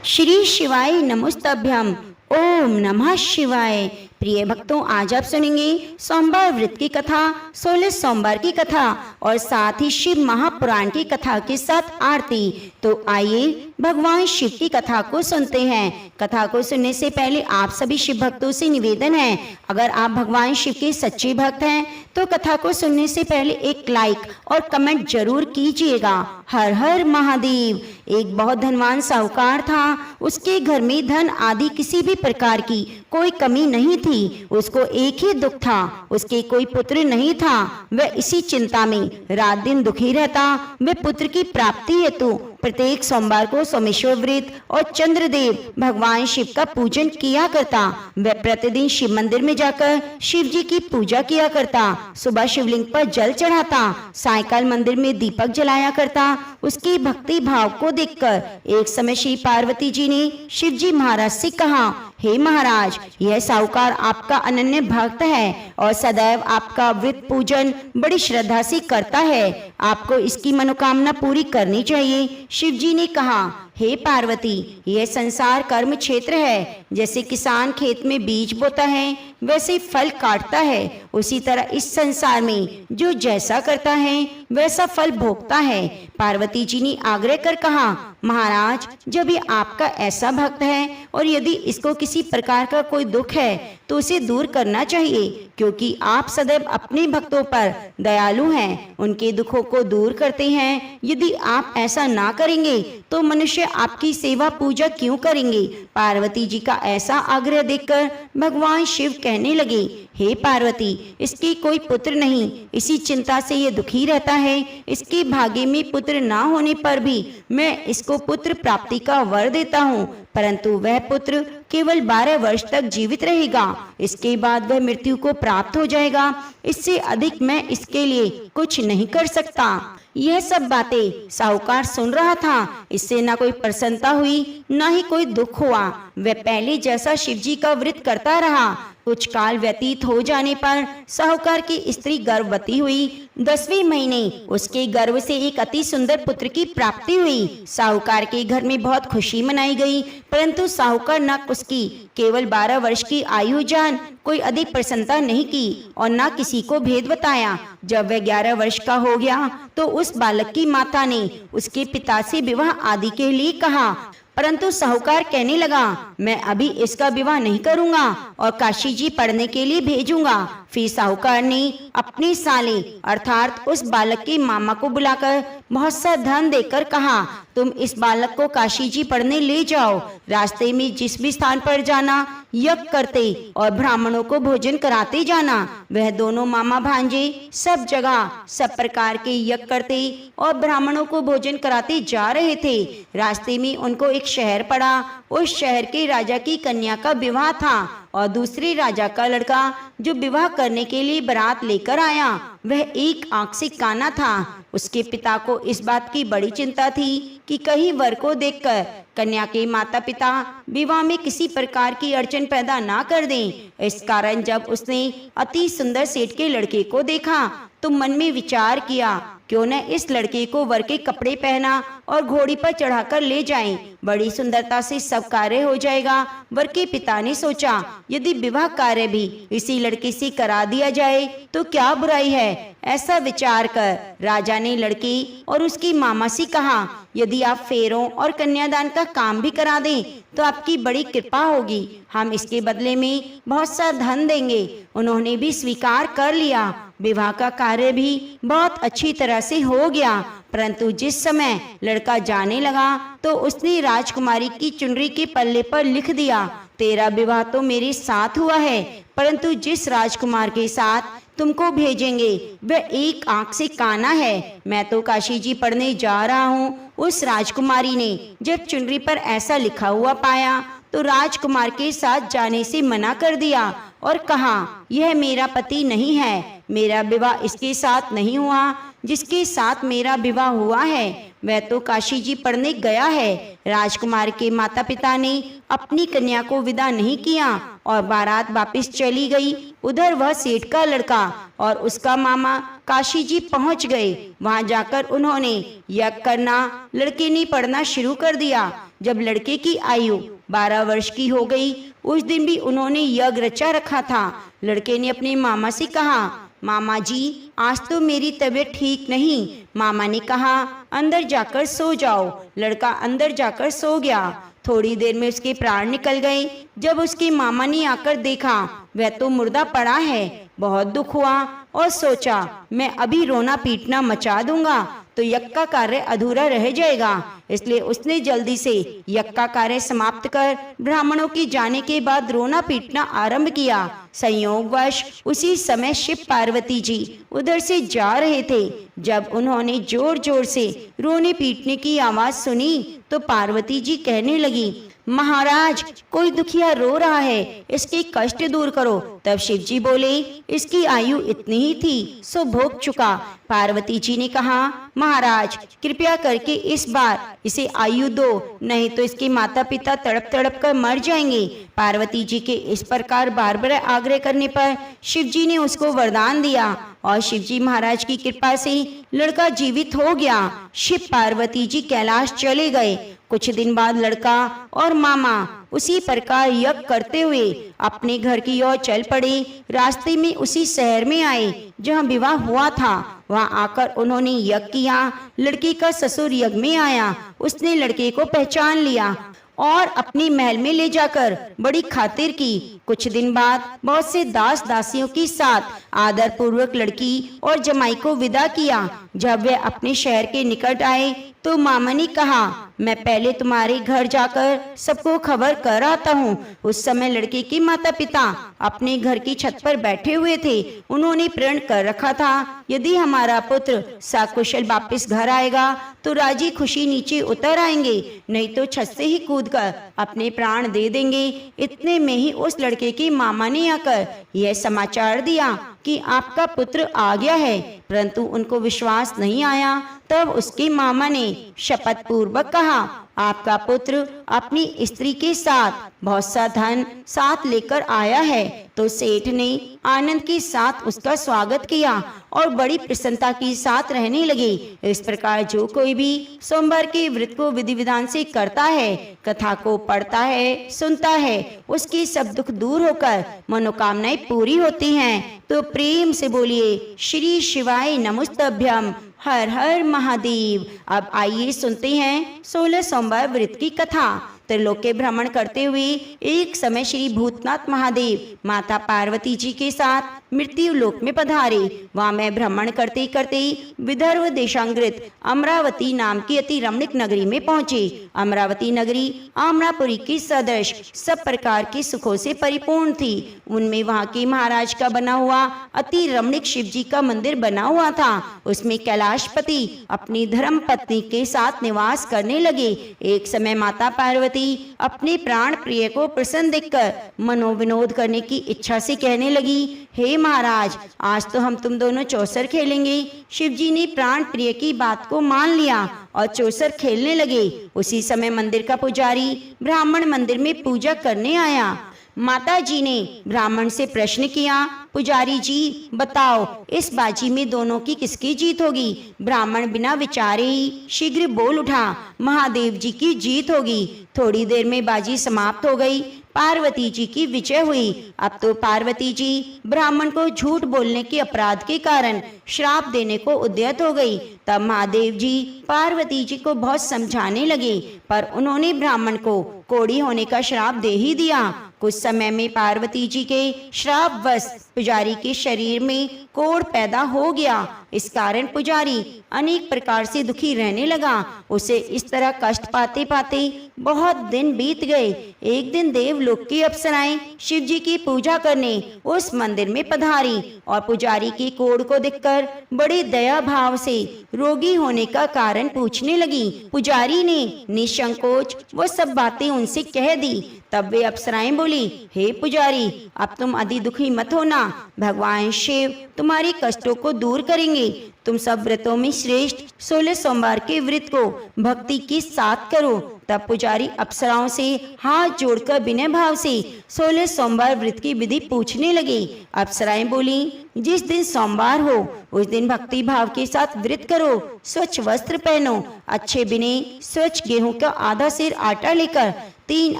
श्री शिवाय नमोस्तभ्यम। ओम नमः शिवाय। प्रिय भक्तों, आज आप सुनेंगे सोमवार व्रत की कथा, 16 सोमवार की कथा और साथ ही शिव महापुराण की कथा के साथ आरती। तो आइए भगवान शिव की कथा को सुनते हैं। कथा को सुनने से पहले आप सभी शिव भक्तों से निवेदन है, अगर आप भगवान शिव के सच्चे भक्त हैं तो कथा को सुनने से पहले एक लाइक और कमेंट जरूर कीजिएगा। हर हर महादेव। एक बहुत धनवान साहूकार था। उसके घर में धन आदि किसी भी प्रकार की कोई कमी नहीं थी। उसको एक ही दुख था, उसके कोई पुत्र नहीं था। वह इसी चिंता में रात दिन दुखी रहता। वह पुत्र की प्राप्ति हेतु प्रत्येक सोमवार को सोमेश्वर व्रत और चंद्रदेव भगवान शिव का पूजन किया करता। वह प्रतिदिन शिव मंदिर में जाकर शिव जी की पूजा किया करता। सुबह शिवलिंग पर जल चढ़ाता, सायकाल मंदिर में दीपक जलाया करता। उसकी भक्ति भाव को देखकर एक समय श्री पार्वती जी ने शिव जी महाराज से कहा, हे महाराज, यह साहूकार आपका अनन्य भक्त है और सदैव आपका व्रत पूजन बड़ी श्रद्धा से करता है। आपको इसकी मनोकामना पूरी करनी चाहिए। शिव जी ने कहा, हे पार्वती, यह संसार कर्म क्षेत्र है। जैसे किसान खेत में बीज बोता है वैसे फल काटता है, उसी तरह इस संसार में जो जैसा करता है वैसा फल भोगता है। पार्वती जी ने आग्रह कर कहा, महाराज, जब ये आपका ऐसा भक्त है और यदि इसको किसी प्रकार का कोई दुख है तो उसे दूर करना चाहिए, क्योंकि आप सदैव अपने भक्तों पर दयालु हैं, उनके दुखों को दूर करते हैं। यदि आप ऐसा ना करेंगे तो मनुष्य आपकी सेवा पूजा क्यों करेंगे। पार्वती जी का ऐसा आग्रह देखकर भगवान शिव कहने लगे, हे पार्वती, इसके कोई पुत्र नहीं, इसी चिंता से ये दुखी रहता है। इसके भाग्य में पुत्र ना होने पर भी मैं इसको पुत्र प्राप्ति का वर देता हूँ, परंतु वह पुत्र केवल 12 वर्ष तक जीवित रहेगा। इसके बाद वह मृत्यु को प्राप्त हो जाएगा। इससे अधिक मैं इसके लिए कुछ नहीं कर सकता। यह सब बातें साहूकार सुन रहा था। इससे ना कोई प्रसन्नता हुई, ना ही कोई दुख हुआ। वह पहले जैसा शिवजी का व्रत करता रहा। कुछ काल व्यतीत हो जाने पर साहूकार की स्त्री गर्भवती हुई। 10वें महीने उसके गर्भ से एक अति सुंदर पुत्र की प्राप्ति हुई। साहूकार के घर में बहुत खुशी मनाई गई, परंतु साहूकार न उसकी केवल 12 वर्ष की आयु जान कोई अधिक प्रसन्नता नहीं की और न किसी को भेद बताया। जब वह 11 वर्ष का हो गया तो उस बालक की माता ने उसके पिता से विवाह आदि के लिए कहा, परंतु साहूकार कहने लगा, मैं अभी इसका विवाह नहीं करूंगा और काशी जी पढ़ने के लिए भेजूंगा। फिर साहूकार ने अपने साले अर्थात उस बालक के मामा को बुलाकर बहुत सा धन देकर कहा, तुम इस बालक को काशी जी पढ़ने ले जाओ। रास्ते में जिस भी स्थान पर जाना यज्ञ करते और ब्राह्मणों को भोजन कराते जाना। वह दोनों मामा भांजे सब जगह सब प्रकार के यज्ञ करते और ब्राह्मणों को भोजन कराते जा रहे थे। रास्ते में उनको एक शहर पड़ा। उस शहर के राजा की कन्या का विवाह था और दूसरे राजा का लड़का जो विवाह करने के लिए बारात लेकर आया वह एक आंख से काना था। उसके पिता को इस बात की बड़ी चिंता थी कि कहीं वर को देखकर कन्या के माता पिता विवाह में किसी प्रकार की अड़चन पैदा ना कर दें। इस कारण जब उसने अति सुंदर सेठ के लड़के को देखा तो मन में विचार किया, क्यों न इस लड़के को वर के कपड़े पहना और घोड़ी पर चढ़ाकर ले जाएं। बड़ी सुंदरता से सब कार्य हो जाएगा। वर के पिता ने सोचा, यदि विवाह कार्य भी इसी लड़के से करा दिया जाए तो क्या बुराई है। ऐसा विचार कर राजा ने लड़की और उसकी मामा से कहा, यदि आप फेरों और कन्यादान का काम भी करा दें तो आपकी बड़ी कृपा होगी। हम इसके बदले में बहुत सा धन देंगे। उन्होंने भी स्वीकार कर लिया। विवाह का कार्य भी बहुत अच्छी तरह से हो गया, परंतु जिस समय लड़का जाने लगा तो उसने राजकुमारी की चुनरी के पल्ले पर लिख दिया, तेरा विवाह तो मेरे साथ हुआ है, परंतु जिस राजकुमार के साथ तुमको भेजेंगे वह एक आंख से काना है। मैं तो काशी जी पढ़ने जा रहा हूँ। उस राजकुमारी ने जब चुनरी पर ऐसा लिखा हुआ पाया तो राजकुमार के साथ जाने से मना कर दिया और कहा, यह मेरा पति नहीं है, मेरा विवाह इसके साथ नहीं हुआ। जिसके साथ मेरा विवाह हुआ है वह तो काशी जी पढ़ने गया है। राजकुमार के माता पिता ने अपनी कन्या को विदा नहीं किया और बारात वापस चली गई। उधर वह सेठ का लड़का और उसका मामा काशी जी पहुंच गए। वहां जाकर उन्होंने यज्ञ करना, लड़के ने पढ़ना शुरू कर दिया। जब लड़के की आयु 12 वर्ष की हो गई, उस दिन भी उन्होंने यज्ञ रचा रखा था। लड़के ने अपने मामा से कहा, मामा जी, आज तो मेरी तबीयत ठीक नहीं। मामा ने कहा, अंदर जाकर सो जाओ। लड़का अंदर जाकर सो गया। थोड़ी देर में उसके प्राण निकल गए। जब उसके मामा ने आकर देखा, वह तो मुर्दा पड़ा है। बहुत दुख हुआ और सोचा, मैं अभी रोना पीटना मचा दूंगा तो यज्ञ का कार्य अधूरा रह जाएगा। इसलिए उसने जल्दी से यज्ञ का कार्य समाप्त कर ब्राह्मणों के जाने के बाद रोना पीटना आरंभ किया। संयोगवश उसी समय शिव पार्वती जी उधर से जा रहे थे। जब उन्होंने जोर जोर से रोने पीटने की आवाज सुनी तो पार्वती जी कहने लगी, महाराज, कोई दुखिया रो रहा है, इसके कष्ट दूर करो। तब शिव जी बोले, इसकी आयु इतनी ही थी, सो भोग चुका। पार्वती जी ने कहा, महाराज, कृपया करके इस बार इसे आयु दो, नहीं तो इसके माता पिता तड़प तड़प कर मर जाएंगे। पार्वती जी के इस प्रकार बार बार आग्रह करने पर शिव जी ने उसको वरदान दिया और शिव जी महाराज की कृपा से लड़का जीवित हो गया। शिव पार्वती जी कैलाश चले गए। कुछ दिन बाद लड़का और मामा उसी प्रकार यज्ञ करते हुए अपने घर की ओर चल पड़े। रास्ते में उसी शहर में आए जहां विवाह हुआ था। वहां आकर उन्होंने यज्ञ किया। लड़की का ससुर यज्ञ में आया। उसने लड़के को पहचान लिया और अपनी महल में ले जाकर बड़ी खातिर की। कुछ दिन बाद बहुत से दास दासियों के साथ आदर पूर्वक लड़की और जमाई को विदा किया। जब वे अपने शहर के निकट आए तो मामा ने कहा, मैं पहले तुम्हारे घर जाकर सबको खबर कर आता हूँ। उस समय लड़के के माता पिता अपने घर की छत पर बैठे हुए थे। उन्होंने प्रण कर रखा था, यदि हमारा पुत्र सकुशल वापस घर आएगा तो राजी खुशी नीचे उतर आएंगे, नहीं तो छत से ही कूदकर अपने प्राण दे देंगे। इतने में ही उस लड़के की मामा ने आकर यह समाचार दिया कि आपका पुत्र आ गया है, परंतु उनको विश्वास नहीं आया। तब उसके मामा ने शपथ पूर्वक कहा, आपका पुत्र अपनी स्त्री के साथ बहुत सा धन साथ लेकर आया है। तो सेठ ने आनंद के साथ उसका स्वागत किया और बड़ी प्रसन्नता के साथ रहने लगे। इस प्रकार जो कोई भी सोमवार के व्रत को विधि विधान से करता है, कथा को पढ़ता है, सुनता है, उसके सब दुख दूर होकर मनोकामनाएं पूरी होती हैं। तो प्रेम से बोलिए, श्री शिवाय नमस्तभ्यम, हर हर महादेव। अब आइए सुनते हैं 16 सोमवार व्रत की कथा। त्रिलोक भ्रमण करते हुए एक समय श्री भूतनाथ महादेव माता पार्वती जी के साथ मृत्यु लोक में पधारे। वहां में भ्रमण करते करते विदर्भ देशांगृत अमरावती नाम की अति रमणीक नगरी में पहुंचे। अमरावती नगरी आमरापुरी की सदृश सब प्रकार के सुखों से परिपूर्ण थी। उनमें वहां के महाराज का बना हुआ अति रमणीक शिव जी का मंदिर बना हुआ था। उसमें कैलाशपति अपनी धर्म पत्नी के साथ निवास करने लगे। एक समय माता पार्वती अपने प्राण प्रिय को प्रसन्न देखकर मनोविनोद करने की इच्छा से कहने लगी, हे महाराज, आज तो हम तुम दोनों चौसर खेलेंगे। शिव जी ने प्राण प्रिय की बात को मान लिया और चौसर खेलने लगे। उसी समय मंदिर का पुजारी ब्राह्मण मंदिर में पूजा करने आया। माता जी ने ब्राह्मण से प्रश्न किया, पुजारी जी बताओ, इस बाजी में दोनों की किसकी जीत होगी? ब्राह्मण बिना विचारे ही शीघ्र बोल उठा, महादेव जी की जीत होगी। थोड़ी देर में बाजी समाप्त हो गई। पार्वती जी की विजय हुई। अब तो पार्वती जी ब्राह्मण को झूठ बोलने के अपराध के कारण श्राप देने को उद्यत हो गई। तब महादेव जी पार्वती जी को बहुत समझाने लगे, पर उन्होंने ब्राह्मण को कोढ़ी होने का श्राप दे ही दिया। कुछ समय में पार्वती जी के श्रापवश पुजारी के शरीर में कोढ़ पैदा हो गया। इस कारण पुजारी अनेक प्रकार से दुखी रहने लगा। उसे इस तरह कष्ट पाते पाते बहुत दिन बीत गए। एक दिन देवलोक की अप्सराएं शिव जी की पूजा करने उस मंदिर में पधारी और पुजारी की कोढ़ को देखकर बड़े दया भाव से रोगी होने का कारण पूछने लगी। पुजारी ने निसंकोच वो सब बातें उनसे कह दी। तब वे अप्सराएं बोली, हे पुजारी, अब तुम अधिक दुखी मत होना, भगवान शिव तुम्हारे कष्टों को दूर करेंगे। तुम सब व्रतों में श्रेष्ठ 16 सोमवार के व्रत को भक्ति के साथ करो। तब पुजारी अप्सराओं से हाथ जोड़कर विनय भाव से 16 सोमवार व्रत की विधि पूछने लगे। अप्सराएं बोली, जिस दिन सोमवार हो उस दिन भक्ति भाव के साथ व्रत करो, स्वच्छ वस्त्र पहनो, अच्छे बिने स्वच्छ गेहूं का आधा सेर आटा लेकर 3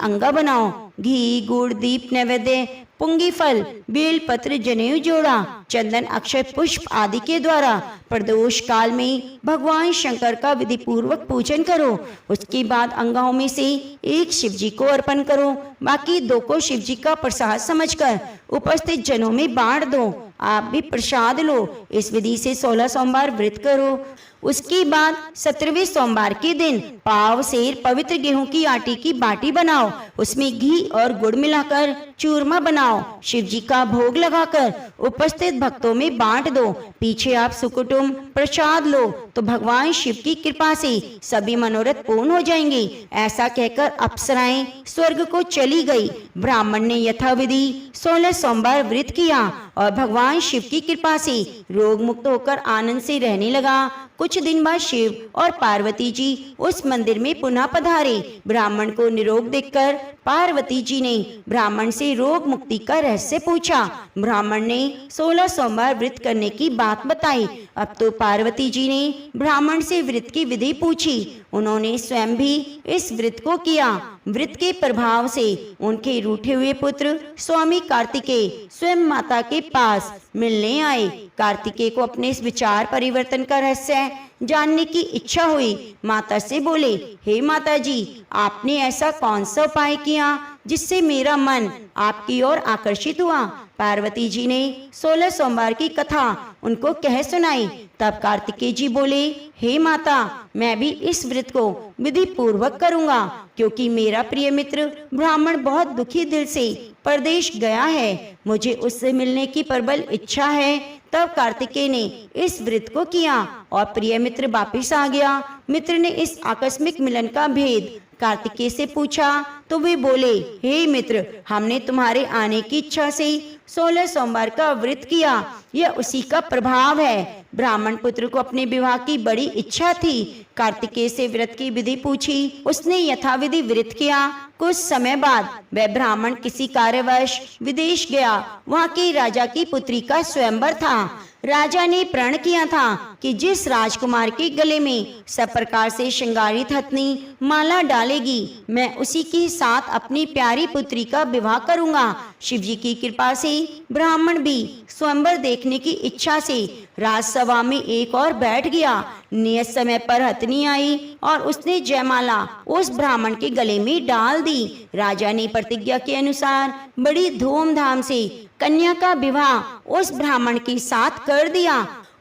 अंगा बनाओ, घी गुड़ दीप नैवेद्य पुंगी फल बेल पत्र जनेऊ जोड़ा चंदन अक्षय पुष्प आदि के द्वारा प्रदोष काल में भगवान शंकर का विधि पूर्वक पूजन करो। उसके बाद अंगाओं में से एक शिव जी को अर्पण करो, बाकी 2 को शिव जी का प्रसाद समझकर उपस्थित जनों में बांट दो। आप भी प्रसाद लो। इस विधि से 16 सोमवार व्रत करो। उसके बाद 17वें सोमवार के दिन पाव सेर पवित्र गेहूं की आटे की बाटी बनाओ, उसमें घी और गुड़ मिलाकर चूरमा बनाओ, शिव जी का भोग लगाकर उपस्थित भक्तों में बांट दो। पीछे आप सुकुटुम प्रसाद लो तो भगवान शिव की कृपा से सभी मनोरथ पूर्ण हो जाएंगे। ऐसा कहकर अप्सराएं स्वर्ग को चली गई। ब्राह्मण ने यथाविधि 16 सोमवार व्रत किया और भगवान शिव की कृपा से रोग मुक्त होकर आनंद से रहने लगा। कुछ दिन बाद शिव और पार्वती जी उस मंदिर में पुनः पधारे। ब्राह्मण को निरोग देखकर पार्वती जी ने ब्राह्मण से रोग मुक्ति का रहस्य पूछा। ब्राह्मण ने 16 सोमवार व्रत करने की बात बताई। अब तो पार्वती जी ने ब्राह्मण से व्रत की विधि पूछी। उन्होंने स्वयं भी इस व्रत को किया। व्रत के प्रभाव से उनके रूठे हुए पुत्र स्वामी कार्तिकेय स्वयं माता के पास मिलने आए। कार्तिकेय को अपने इस विचार परिवर्तन का रहस्य जानने की इच्छा हुई। माता से बोले, हे माता जी, आपने ऐसा कौन सा उपाय किया जिससे मेरा मन आपकी ओर आकर्षित हुआ? पार्वती जी ने 16 सोमवार की कथा उनको कह सुनाई। तब कार्तिकेय जी बोले, हे माता, मैं भी इस व्रत को विधि पूर्वक करूंगा, क्योंकि मेरा प्रिय मित्र ब्राह्मण बहुत दुखी दिल से परदेश गया है। मुझे उससे मिलने की प्रबल इच्छा है। तब कार्तिकेय ने इस व्रत को किया और प्रिय मित्र वापिस आ गया। मित्र ने इस आकस्मिक मिलन का भेद कार्तिकेय से पूछा तो वे बोले, हे मित्र, हमने तुम्हारे आने की इच्छा से 16 सोमवार का व्रत किया। यह उसी का प्रभाव है। ब्राह्मण पुत्र को अपने विवाह की बड़ी इच्छा थी। कार्तिकेय से व्रत की विधि पूछी। उसने यथाविधि व्रत किया। कुछ समय बाद वह ब्राह्मण किसी कार्यवश विदेश गया। वहाँ के राजा की पुत्री का स्वयंवर था। राजा ने प्रण किया था कि जिस राजकुमार के गले में सब प्रकार से श्रृंगारित हथनी माला डालेगी, मैं उसी के साथ अपनी प्यारी पुत्री का विवाह करूंगा। शिवजी की कृपा से ब्राह्मण भी स्वयंवर देखने की इच्छा से राजसभा में एक और बैठ गया। नियत समय पर हथनी आई और उसने जयमाला उस ब्राह्मण के गले में डाल दी। राजा ने प्रतिज्ञा के अनुसार बड़ी धूमधाम से कन्या का विवाह उस ब्राह्मण के साथ कर दिया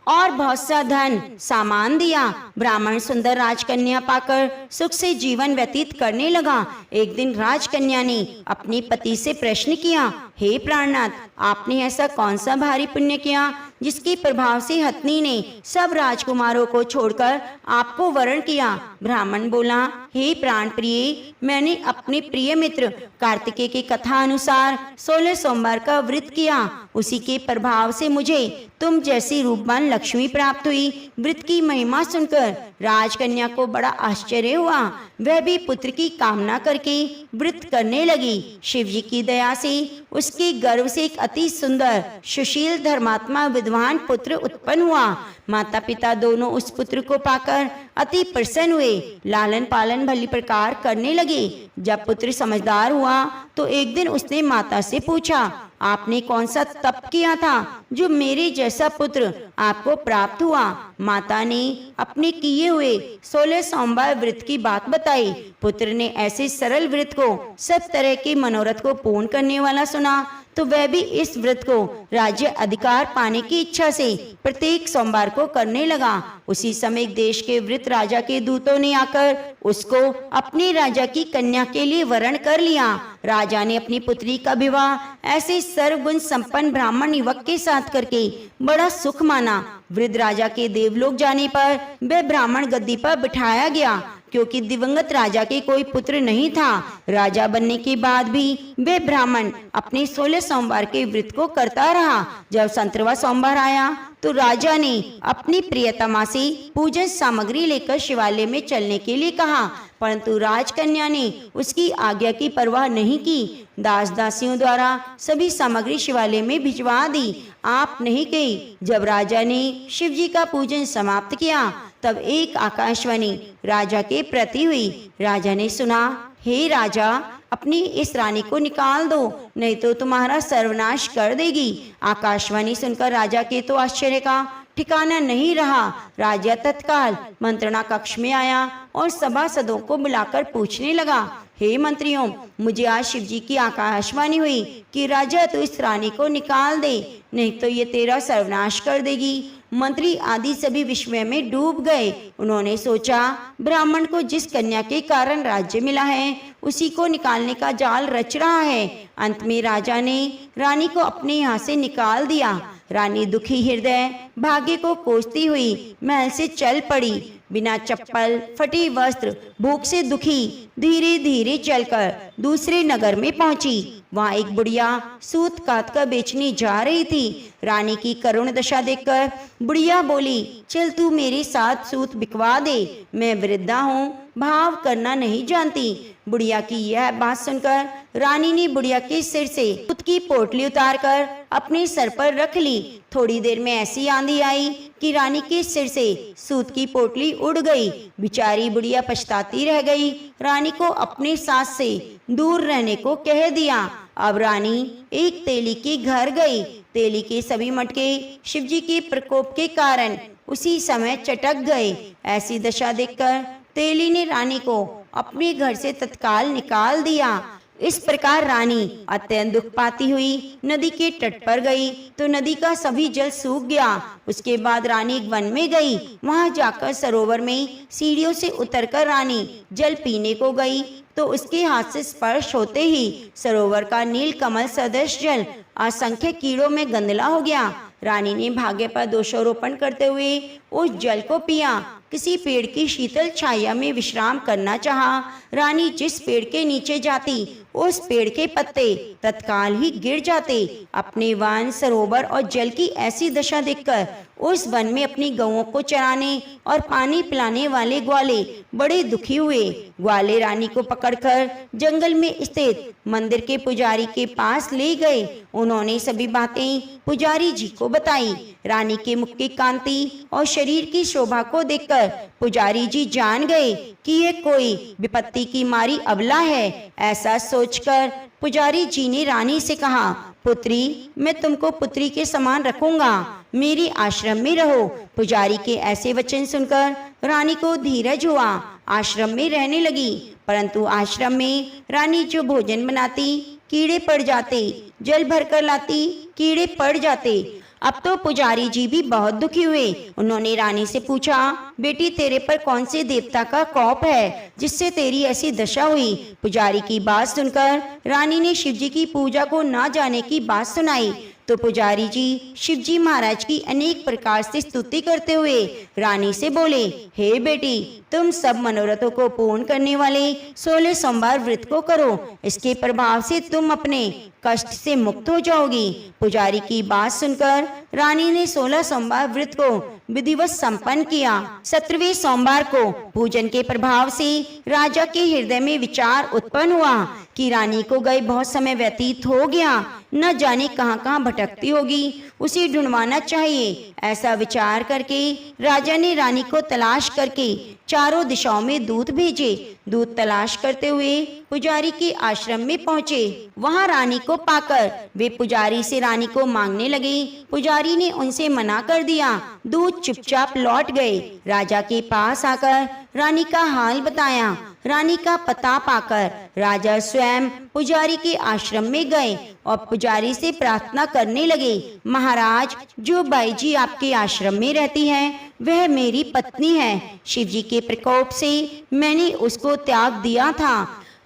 और बहुत सा धन सामान दिया। ब्राह्मण सुंदर राजकन्या पाकर सुख से जीवन व्यतीत करने लगा। एक दिन राजकन्या ने अपने पति से प्रश्न किया, हे प्राणनाथ, आपने ऐसा कौन सा भारी पुण्य किया जिसके प्रभाव से हथनी ने सब राजकुमारों को छोड़कर आपको वरण किया? ब्राह्मण बोला, हे प्राण प्रिय, मैंने अपने प्रिय मित्र कार्तिकेय की कथा अनुसार 16 सोमवार का व्रत किया। उसी के प्रभाव से मुझे तुम जैसी रूपवान लक्ष्मी प्राप्त हुई। व्रत की महिमा सुनकर राजकन्या को बड़ा आश्चर्य हुआ। वह भी पुत्र की कामना करके व्रत करने लगी। शिव जी की दया से उसके गर्भ से एक अति सुंदर सुशील धर्मात्मा विद्वान पुत्र उत्पन्न हुआ। माता पिता दोनों उस पुत्र को पाकर अति प्रसन्न हुए। लालन पालन भली प्रकार करने लगे। जब पुत्र समझदार हुआ तो एक दिन उसने माता से पूछा, आपने कौन सा तप किया था जो मेरे जैसा पुत्र आपको प्राप्त हुआ? माता ने अपने किए हुए 16 सोमवार व्रत की बात बताई। पुत्र ने ऐसे सरल व्रत को सब तरह के मनोरथ को पूर्ण करने वाला सुना तो वह भी इस व्रत को राज्य अधिकार पाने की इच्छा से प्रत्येक सोमवार को करने लगा। उसी समय देश के वृत्त राजा के दूतों ने आकर उसको अपने राजा की कन्या के लिए वरण कर लिया। राजा ने अपनी पुत्री का विवाह ऐसे सर्वगुण संपन्न ब्राह्मण युवक के साथ करके बड़ा सुख माना। वृद्ध राजा के देवलोक जाने पर वह ब्राह्मण गद्दी पर बिठाया गया। क्योंकि दिवंगत राजा के कोई पुत्र नहीं था। राजा बनने के बाद भी वे ब्राह्मण अपने 16 सोमवार के व्रत को करता रहा। जब 17वां सोमवार आया तो राजा ने अपनी प्रियतमा से पूजन सामग्री लेकर शिवालय में चलने के लिए कहा, परंतु राजकन्या ने उसकी आज्ञा की परवाह नहीं की। दास दासियों द्वारा सभी सामग्री शिवालय में भिजवा दी। आप नहीं गई। जब राजा ने शिव जी का पूजन समाप्त किया तब एक आकाशवाणी राजा के प्रति हुई। राजा ने सुना, हे राजा, अपनी इस रानी को निकाल दो, नहीं तो तुम्हारा सर्वनाश कर देगी। आकाशवाणी सुनकर राजा के तो आश्चर्य का ठिकाना नहीं रहा। राजा तत्काल मंत्रणा कक्ष में आया और सभासदों को बुलाकर पूछने लगा, हे मंत्रियों, मुझे आज शिव जी की आकाशवाणी हुई कि राजा तो इस रानी को निकाल दे, नहीं तो ये तेरा सर्वनाश कर देगी। मंत्री आदि सभी विस्मय में डूब गए। उन्होंने सोचा, ब्राह्मण को जिस कन्या के कारण राज्य मिला है उसी को निकालने का जाल रच रहा है। अंत में राजा ने रानी को अपने यहाँ से निकाल दिया। रानी दुखी हृदय भाग्य को कोसती हुई महल से चल पड़ी। बिना चप्पल, फटी वस्त्र, भूख से दुखी धीरे धीरे चलकर दूसरे नगर में पहुंची। वहां एक बुढ़िया सूत काट कर बेचने जा रही थी। रानी की करुण दशा देखकर बुढ़िया बोली, चल तू मेरे साथ सूत बिकवा दे, मैं वृद्धा हूँ, भाव करना नहीं जानती। बुढ़िया की यह बात सुनकर रानी ने बुढ़िया के सिर से सूत की पोटली उतारकर अपने सर पर रख ली। थोड़ी देर में ऐसी आंधी आई कि रानी के सिर से सूत की पोटली उड़ गई। बेचारी बुढ़िया पछताती रह गई। रानी को अपने सास से दूर रहने को कह दिया। अब रानी एक तेली के घर गई। तेली के सभी मटके शिव जी के प्रकोप के कारण उसी समय चटक गए। ऐसी दशा देखकर तेली ने रानी को अपने घर से तत्काल निकाल दिया। इस प्रकार रानी अत्यंत दुख पाती हुई नदी के तट पर गई तो नदी का सभी जल सूख गया। उसके बाद रानी एक वन में गई। वहां जाकर सरोवर में सीढ़ियों से उतरकर रानी जल पीने को गई तो उसके हाथ से स्पर्श होते ही सरोवर का नील कमल सदृश जल असंख्य कीड़ों में गंदला हो गया। रानी ने भाग्य पर दोषारोपण करते हुए उस जल को पिया। किसी पेड़ की शीतल छाया में विश्राम करना चाहा। रानी जिस पेड़ के नीचे जाती उस पेड़ के पत्ते तत्काल ही गिर जाते। अपने वन, सरोवर और जल की ऐसी दशा देखकर उस वन में अपनी गौओं को चराने और पानी पिलाने वाले ग्वाले बड़े दुखी हुए। ग्वाले रानी को पकड़कर जंगल में स्थित मंदिर के पुजारी के पास ले गए। उन्होंने सभी बातें पुजारी जी को बताई। रानी के मुख की कांति और शरीर की शोभा को देखकर पुजारी जी जान गए कि ये कोई विपत्ति की मारी अबला है। ऐसा सोचकर पुजारी जी ने रानी से कहा, पुत्री, मैं तुमको पुत्री के समान रखूंगा, मेरे आश्रम में रहो। पुजारी के ऐसे वचन सुनकर रानी को धीरज हुआ। आश्रम में रहने लगी, परंतु आश्रम में रानी जो भोजन बनाती कीड़े पड़ जाते, जल भरकर लाती कीड़े पड़ जाते। अब तो पुजारी जी भी बहुत दुखी हुए। उन्होंने रानी से पूछा, बेटी, तेरे पर कौन से देवता का कोप है जिससे तेरी ऐसी दशा हुई? पुजारी की बात सुनकर रानी ने शिव जी की पूजा को ना जाने की बात सुनाई तो पुजारी जी शिव जी महाराज की अनेक प्रकार से स्तुति करते हुए रानी से बोले, हे बेटी, तुम सब मनोरथों को पूर्ण करने वाले 16 सोमवार व्रत को करो, इसके प्रभाव से तुम अपने कष्ट से मुक्त हो जाओगी। पुजारी की बात सुनकर रानी ने 16 सोमवार व्रत को विधिवत संपन्न किया। 17वें सोमवार को पूजन के प्रभाव से राजा के हृदय में विचार उत्पन्न हुआ कि रानी को गए बहुत समय व्यतीत हो गया, न जाने कहां कहां भटकती होगी, उसे ढूंढवाना चाहिए। ऐसा विचार करके राजा ने रानी को तलाश करके चारों दिशाओं में दूत भेजे। दूत तलाश करते हुए पुजारी के आश्रम में पहुंचे। वहां रानी को पाकर वे पुजारी से रानी को मांगने लगे। पुजारी ने उनसे मना कर दिया। दूत चुपचाप लौट गए। राजा के पास आकर रानी का हाल बताया। रानी का पता पाकर राजा स्वयं पुजारी के आश्रम में गए और पुजारी से प्रार्थना करने लगे, महाराज, जो बाई जी आपके आश्रम में रहती है वह मेरी पत्नी है। शिव जी के प्रकोप से मैंने उसको त्याग दिया था।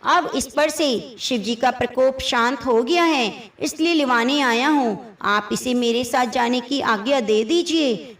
अब इस पर से शिव जी का प्रकोप शांत हो गया है, इसलिए लिवाने आया हूँ। आप इसे मेरे साथ जाने की आज्ञा दे दीजिए।